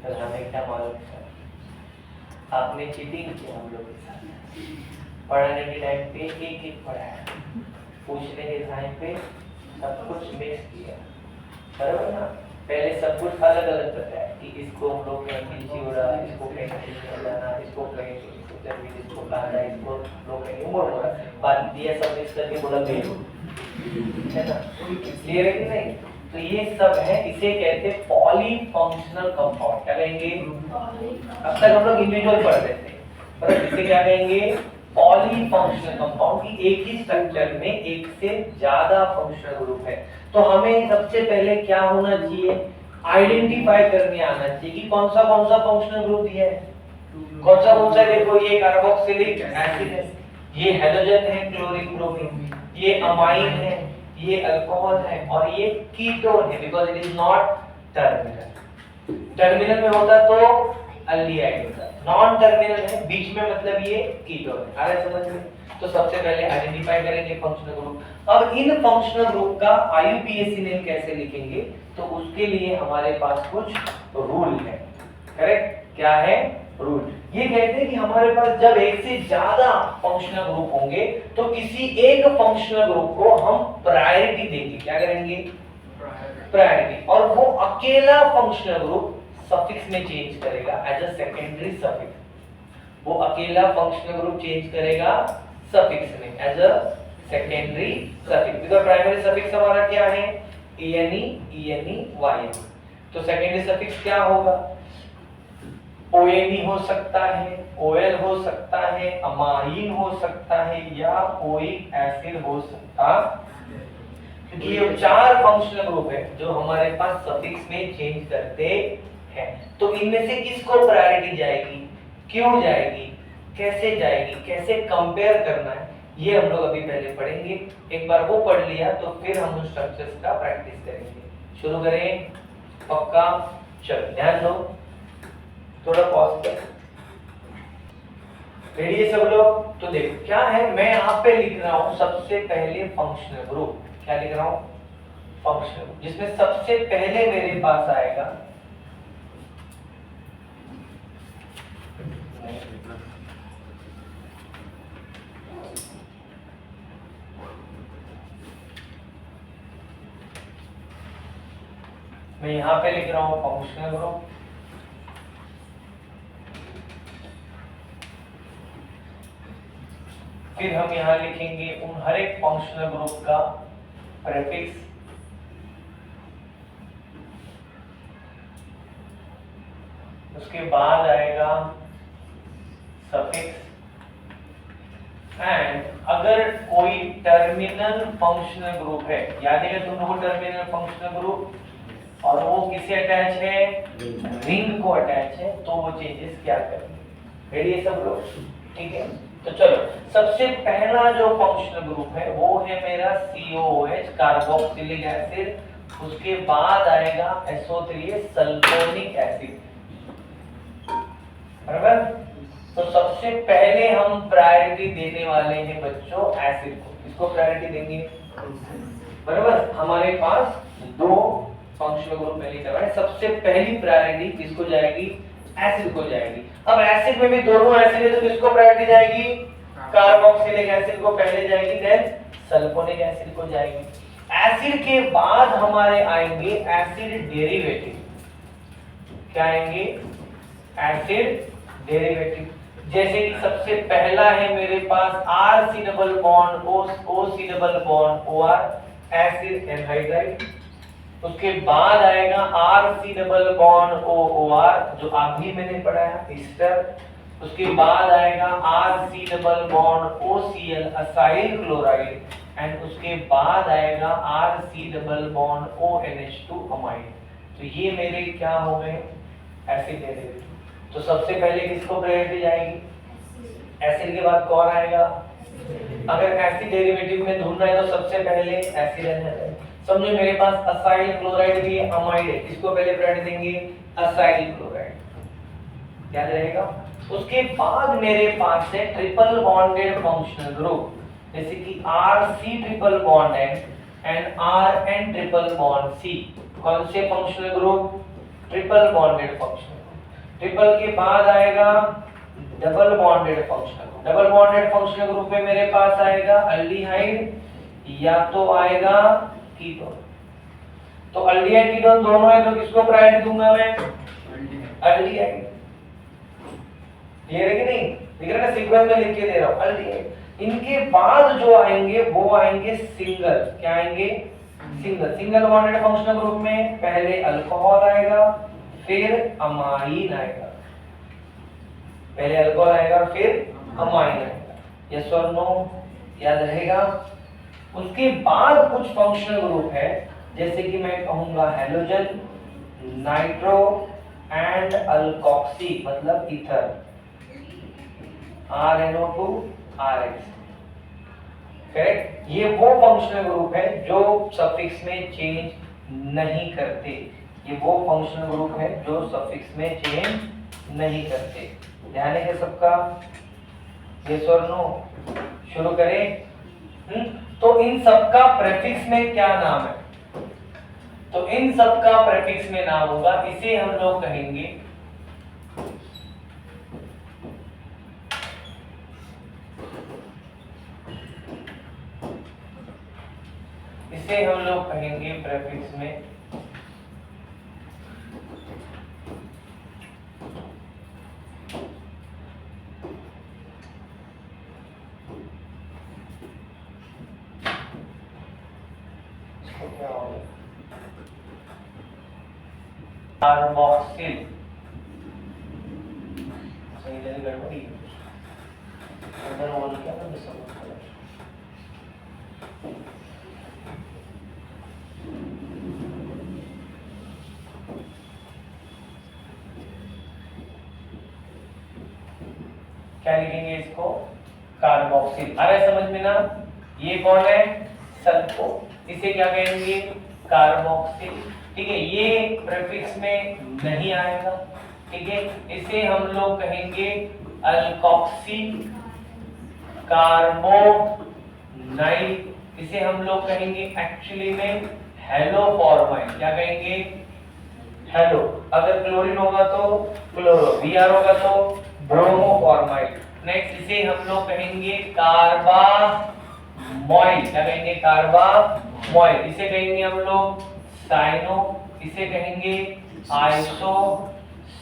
हमें क्या मालूम है? आपने चीटिंग किया हम लोग के साथ। पढ़ाने के टाइम पे एक एक पढ़ाया, पूछने के टाइम पे सब कुछ मिक्स किया, बराबर ना? पहले सब कुछ अलग अलग बताया कि इसको हम लोग कहेंगे चिवड़ा, इसको कहेंगे चिवड़ाना, इसको कहेंगे इसको जमीन, इसको कांदा, इसको लोग कहेंगे मोड़। बात दिया सब मिक्स करके बोला बेलू, है ना? क्लियर है कि नहीं? तो ये सब है, इसे कहते हैं पॉलीफंक्शनल कंपाउंड। क्या कहेंगे? अब तक हम लोग इंडिविजुअल पढ़ रहे थे, पर इसे क्या कहेंगे? Polyfunctional compound. की एक ही स्ट्रक्चर में एक से ज्यादा फंक्शनल ग्रुप है। तो हमें सबसे पहले क्या होना चाहिए, आइडेंटिफाई करने आना चाहिए कि कौन सा फंक्शनल ग्रुप दिया है, कौन सा। देखो ये कार्बोक्सिलिक एसिड है, ये हेलोजन है क्लोरीन ब्रोमीन, ये अमाइन है, ये अल्कोहल है, और ये कीटोन है because it is not terminal. Terminal में होता तो अल्डिहाइड होता, नॉन टर्मिनल है, बीच में मतलब ये कीटोन है। आ रहा है समझ में? तो सबसे पहले आइडेंटिफाई करेंगे फंक्शनल ग्रुप। अब इन फंक्शनल ग्रुप का IUPAC नेम कैसे लिखेंगे, तो उसके लिए हमारे पास कुछ रूल है। करेक्ट? क्या है? रूल। ये कहते हैं कि हमारे पास जब एक से ज्यादा फंक्शनल ग्रुप होंगे तो किसी एक फंक्शनल ग्रुप को हम प्रायोरिटी देंगे। क्या करेंगे? प्रायोरिटी। और वो अकेला फंक्शनल ग्रुप सफिक्स में चेंज करेगा एज अ सेकेंडरी सफिक्स। वो अकेला फंक्शनल ग्रुप चेंज करेगा सफिक्स में as a secondary suffix. Because primary suffix हमारा क्या है? ene, ene, yn। तो सेकेंडरी सफिक्स क्या होगा? ONE हो सकता है, OL हो सकता है, अमाइन हो सकता है या ओइक एसिड हो सकता है। क्योंकि ये चार फंक्शनल ग्रुप है जो हमारे पास सफिक्स में चेंज करते हैं। तो इनमें से किसको प्रायोरिटी जाएगी, क्यों जाएगी, कैसे जाएगी, कैसे कंपेयर करना है, ये हम लोग अभी पहले पढ़ेंगे। एक बार वो पढ़ लिया तो फिर हम उन स्ट्रक्चर्स का प्रैक्टिस करेंगे। शुरू करें? पक्का? चलो ध्यान दो, थोड़ा पॉज कर। रेडी है सब लोग? तो देखो क्या है, मैं यहाँ पे लिख रहा हूँ सबसे पहले फंक्शनल ग्रुप। क्या लिख रहा हूँ? फंक्शनल ग्रुप, जिसमें सबसे पहले मेरे पास आएगा मैं यहाँ पे लिख रहा हूँ फंक्शनल ग्रुप। फिर हम यहाँ लिखेंगे उन हर एक फंक्शनल ग्रुप का प्रीफिक्स। उसके बाद आएगा सफिक्स। एंड अगर कोई टर्मिनल फंक्शनल ग्रुप है, याद है तुम लोगों को टर्मिनल फंक्शनल ग्रुप, और वो किसे अटैच है? रिंग को अटैच है, तो वो चेंजेस क्या करेंगे। रेडी है सब लोग? ठीक है, तो चलो सबसे पहला जो फंक्शनल ग्रुप है वो है मेरा COOH, कार्बोक्सिलिक एसिड। उसके बाद आएगा SO3 सल्फोनिक एसिड। बराबर? तो सबसे पहले हम प्रायोरिटी देने वाले हैं बच्चों एसिड को। इसको प्रायोरिटी देंगे। बराबर? हमारे पास दो फंक्शनल ग्रुप में लिखा है, सबसे पहली प्रायोरिटी किसको जाएगी? एसिड को जाएगी। अब एसिड में भी दोनों एसिड है तो किसको प्रायोरिटी जाएगी? कार्बोक्सिलिक एसिड को पहले जाएगी, देन सल्फोनिक एसिड को जाएगी। एसिड के बाद हमारे आएंगे एसिड डेरिवेटिव। क्या आएंगे? Acid derivative. जैसे कि सबसे पहला है मेरे पास RC double bond OC double bond OR, acid anhydride. उसके बाद आएगा RC डबल बॉन्ड OR जो अभी मैंने पढ़ाया ईस्टर। उसके बाद आएगा RC double bond OCl acyl chloride. And उसके बाद आएगा RC double bond ONH2 amide. तो ये मेरे क्या हो गए? Acid derivative. तो सबसे पहले किसको प्रायोरिटी जाएगी? एसिड के बाद कौन आएगा? अगर एसिड डेरिवेटिव में ढूंढना है तो सबसे पहले एसिड एनहाइड्राइड। समझो मेरे पास असाइल क्लोराइड भी है, अमाइड है, किसको पहले प्रायोरिटी देंगे? Acyl chloride. याद रहेगा? उसके बाद मेरे पास है ट्रिपल बॉन्डेड फंक्शनल ग्रुप, जैसे कि RC triple bond and RN triple bond C। कौन से functional group? Triple bonded functional group. Triple के बाद आएगा double bonded functional group. Double bonded functional group में मेरे पास आएगा अल्डिहाइड या तो आएगा कीटोन। तो अल्डिहाइड कीटोन दोनों है तो किसको प्रायोरिटी दूंगा मैं? अल्डिहाइड। क्लियर है कि नहीं? दिख रहा है ना, सीक्वेंस में लिख के दे रहा हूं अल्डिहाइड। इनके बाद जो आएंगे वो आएंगे सिंगल। क्या आएंगे? Single. Single bonded functional group में पहले अल्कोहल आएगा, फिर अमाइन आएगा। पहले अल्कोहल आएगा फिर अमाइन आएगा। यस और नो? याद रहेगा? उसके बाद कुछ फंक्शनल ग्रुप है, जैसे कि मैं कहूंगा हेलोजन, नाइट्रो एंड अल्कोक्सी, मतलब ईथर, RNO2 RH। करेक्ट? ये वो फंक्शनल ग्रुप है जो सफिक्स में चेंज नहीं करते। ये वो फंक्शनल ग्रुप है जो सफिक्स में चेंज नहीं करते। ध्यान है सबका? यस और नो? शुरू करें? तो इन सबका प्रीफिक्स में क्या नाम है? तो इन सब का प्रेफिक्स में नाम होगा, इसे हम लोग कहेंगे प्रेफिक्स में कार्बोक्सिल, सही जगह गड़बड़ी अंदर वो क्या था क्या लिखेंगे इसको, कार्बोक्सिल। आ रहा है समझ में ना? ये कौन है, सल्फो, इसे क्या कहेंगे, कार्बोक्सिल। ठीक है, ये प्रीफिक्स में नहीं आएगा। ठीक है, इसे हम लोग कहेंगे अल्कोक्सी कार्बोनाइल, इसे हम लोग कहेंगे एक्चुअली में हेलोफॉर्माइल। क्या कहेंगे, हेलो। अगर क्लोरीन होगा तो क्लोरो, Br होगा तो ब्रोमोफॉर्माइल। नेक्स्ट इसे हम लोग कहेंगे कार्बामोइल। क्या कहेंगे, कार्बामोइल। इसे कहेंगे हम लोग साइनो, इसे कहेंगे आइसो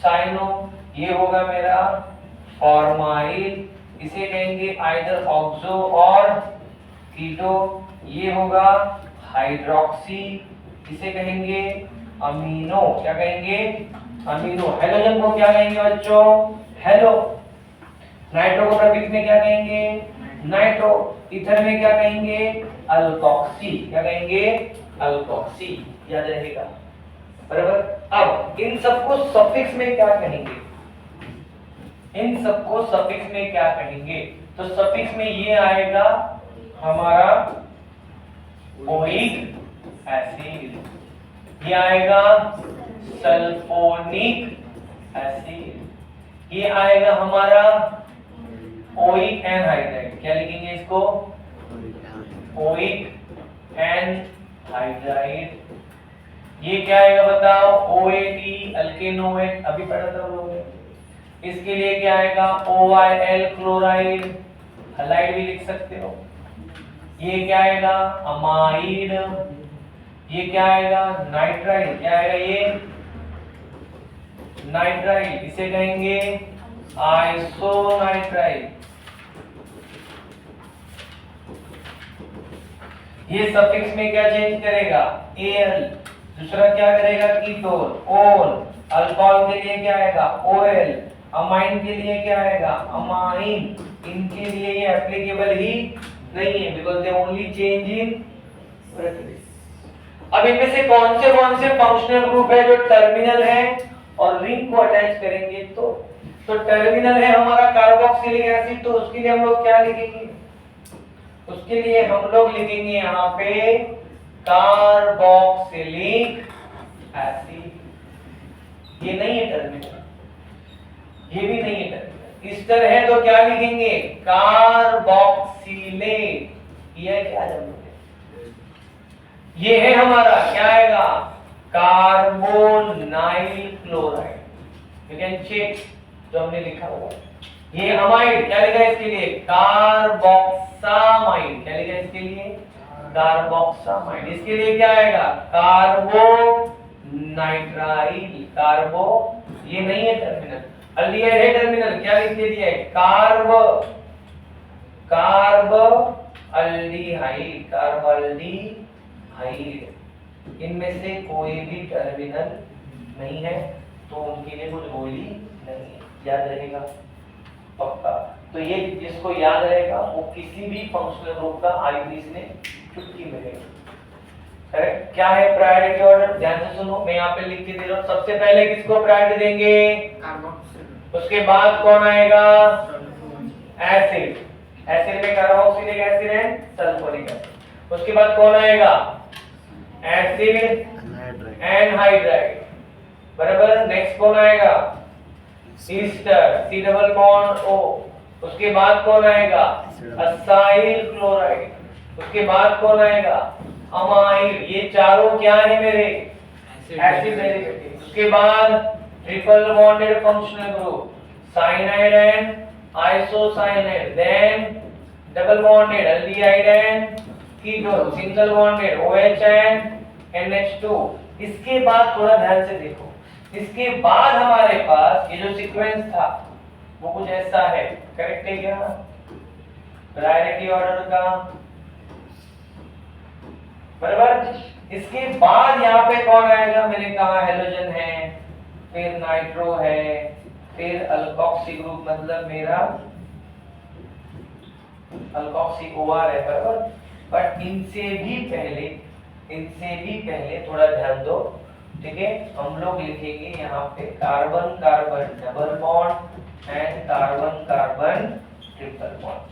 साइनो। ये होगा मेरा फॉर्माइल, इसे कहेंगे आइदर ऑक्सो और कीटो। ये होगा हाइड्रोक्सी, इसे कहेंगे अमीनो। क्या कहेंगे, अमीनो। हेलोजन को क्या कहेंगे बच्चों, हेलो। नाइट्रो को प्रीफिक्स में क्या कहेंगे, नाइट्रो। ईथर में क्या कहेंगे, अल्कोक्सी। क्या कहेंगे, अल्कोक्सी। याद रहेगा, बराबर। अब इन सबको सफिक्स में क्या कहेंगे, इन सबको सफिक्स में क्या कहेंगे, तो सफिक्स में ये आएगा हमारा ओइक एसिड, ये आएगा सल्फोनिक एसिड, ये आएगा हमारा ओइक एनहाइड्राइड। क्या लिखेंगे इसको, ओइक एनहाइड्राइड। ये क्या आएगा बताओ, OAT अल्केनोएट, अभी पढ़ा था हम लोगों ने। इसके लिए क्या आएगा, OIL क्लोराइड, हलाइड भी लिख सकते हो। ये क्या आएगा, अमाइड। ये क्या आएगा, नाइट्राइड। क्या आएगा ये, नाइट्राइड, इसे कहेंगे आइसोनाइट्राइड। ये सफिक्स में क्या चेंज करेगा, Al। दूसरा क्या करेगा, कीटोन, ओन। अल्कोहल के लिए क्या आएगा, OL। अमाइन के लिए क्या आएगा, अमाइन। इनके लिए ये एप्लीकेबल ही नहीं है, because they only change in prefix. अब इनमें से कौन से फंक्शनल ग्रुप है जो टर्मिनल है और रिंग को अटैच करेंगे, तो टर्मिनल है हमारा कार्बोक्सिलिक एसिड, तो उसके लिए हम लोग क्या लिखेंगे, उसके लिए हम लोग लिखेंगे यहाँ पे कार्बोक्सिलिक एसिड। ये नहीं है टर्मिनल, ये भी नहीं है टर्मिनल। इस तरह है तो क्या लिखेंगे, कार्बोक्सिलेट। ये क्या जरूरत है, ये है हमारा क्या आएगा, carbonyl chloride. You can check जो हमने लिखा हुआ। ये अमाइड, क्या लिखा है इसके लिए, कार्बोक्सामाइड। क्या लिखा है इसके लिए, कार्बोक्सामाइड। इसके लिए क्या आएगा, कार्बोनाइट्राइल। कार्बो, ये नहीं है टर्मिनल। अल्डिहाइड है टर्मिनल, क्या लिख दिया है, कार्बोअल्डिहाइड। कार्बोअल्डिहाइड। इनमें से कोई भी टर्मिनल नहीं है, तो उनके लिए कुछ बोली नहीं है। याद रहेगा पक्का। तो ये जिसको याद रहेगा वो किसी भी फंक्शनल ग्रुप का आईपीएस में चुटकी मिलेगा। करेक्ट। क्या है प्रायोरिटी ऑर्डर, ध्यान से सुनो, मैं यहाँ पे लिख के दे रहा हूँ। सबसे पहले किसको प्रायोरिटी देंगे, कार्बोक्सिल। उसके बाद कौन आएगा, एसिड। एसिड में कार्बोक्सिलिक एसिड है, सल्फ्यूरिक एसिड। उसके बाद कौन आएगा, एसिड एनहाइड्राइड, बराबर। नेक्स्ट कौन आएगा, Easter, C double bond O। उसके बाद कौन आएगा, असाइल क्लोराइड। उसके बाद कौन आएगा, अमाइड। ये चारों क्या है मेरे, एसिड डेरिवेटिव। उसके बाद triple bonded functional group cyanide and isocyanide, then double bonded aldehyde and ketone, single bonded OH and NH2। इसके बाद थोड़ा ध्यान से देखो, इसके बाद हमारे पास ये जो सीक्वेंस था वो कुछ ऐसा है, करेक्ट है क्या? प्रायोरिटी ऑर्डर का, बराबर। इसके बाद यहाँ पे कौन आएगा? मैंने कहा हेलोजन है, फिर नाइट्रो है, फिर अल्कोक्सी ग्रुप, मतलब मेरा अल्कोक्सी OR है, बराबर। बट इनसे भी पहले थोड़ा ध्यान दो, ठीक है? हम लोग लिखेंगे यहाँ पे carbon carbon double bond and carbon carbon triple bond.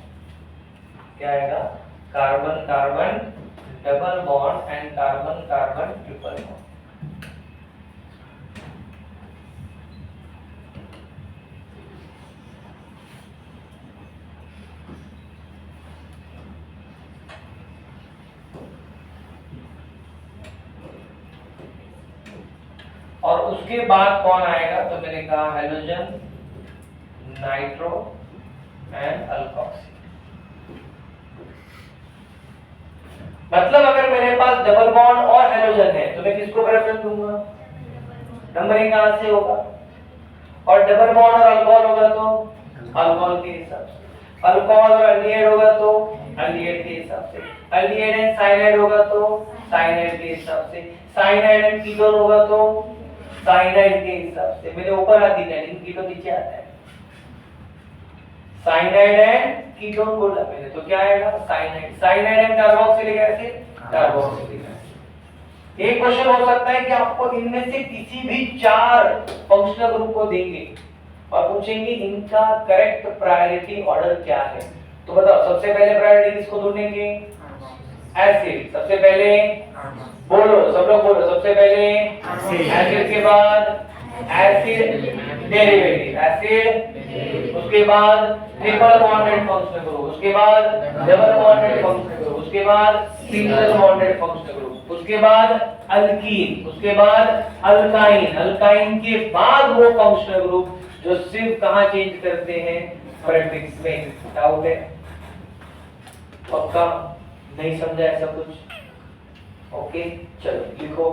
क्या आएगा? Carbon carbon double bond and carbon carbon triple bond. और उसके बाद कौन आएगा? तो मैंने कहा हेलोजन, नाइट्रो एंड अल्कोक्सी। मतलब अगर मेरे पास डबल बॉन्ड और हेलोजन है तो मैं किसको प्रेफरेंस दूंगा? नंबरिंग कहां से होगा? और डबल बॉन्ड और अल्कोहल होगा तो अल्कोहल के हिसाब से, अल्कोहल और एल्डिहाइड होगा तो एल्डिहाइड के हिसाब से, एल्डिहाइड एंड साइनाइड होगा तो साइनाइड के हिसाब से, साइनाइड एंड कीटोन होगा तो साइनाइड के हिसाब से। मैंने ऊपर आ दी लेकिन कीटोन नीचे आता है। साइनाइड एंड कीटोन बोला मैंने, तो क्या आएगा? Cyanide, cyanide and carboxylic acid, carboxylic acid. एक क्वेश्चन हो सकता है कि आपको इनमें से किसी भी 4 फंक्शनल ग्रुप को देंगे और पूछेंगे इनका करेक्ट प्रायोरिटी ऑर्डर क्या है। तो बताओ सबसे पहले प्रायोरिटी किसको ढूंढेंगे? एसिड। सबसे पहले बोलो, सब लोग बोलो, सबसे पहले एसिड के बाद एसिड डेरिवेटिव, एसिड, उसके बाद ट्रिपल बॉन्डेड फंक्शनल ग्रुप, उसके बाद डबल बॉन्डेड फंक्शनल ग्रुप, उसके बाद सिंगल बॉन्डेड फंक्शनल ग्रुप, उसके बाद अल्कीन, उसके बाद अल्काइन, अल्काइन के बाद वो फंक्शनल ग्रुप जो सिर्फ कहां चेंज करते हैं? प्रीफिक्स में। डाउट है? पक्का नहीं समझा ऐसा कुछ? ओके, चलो लिखो।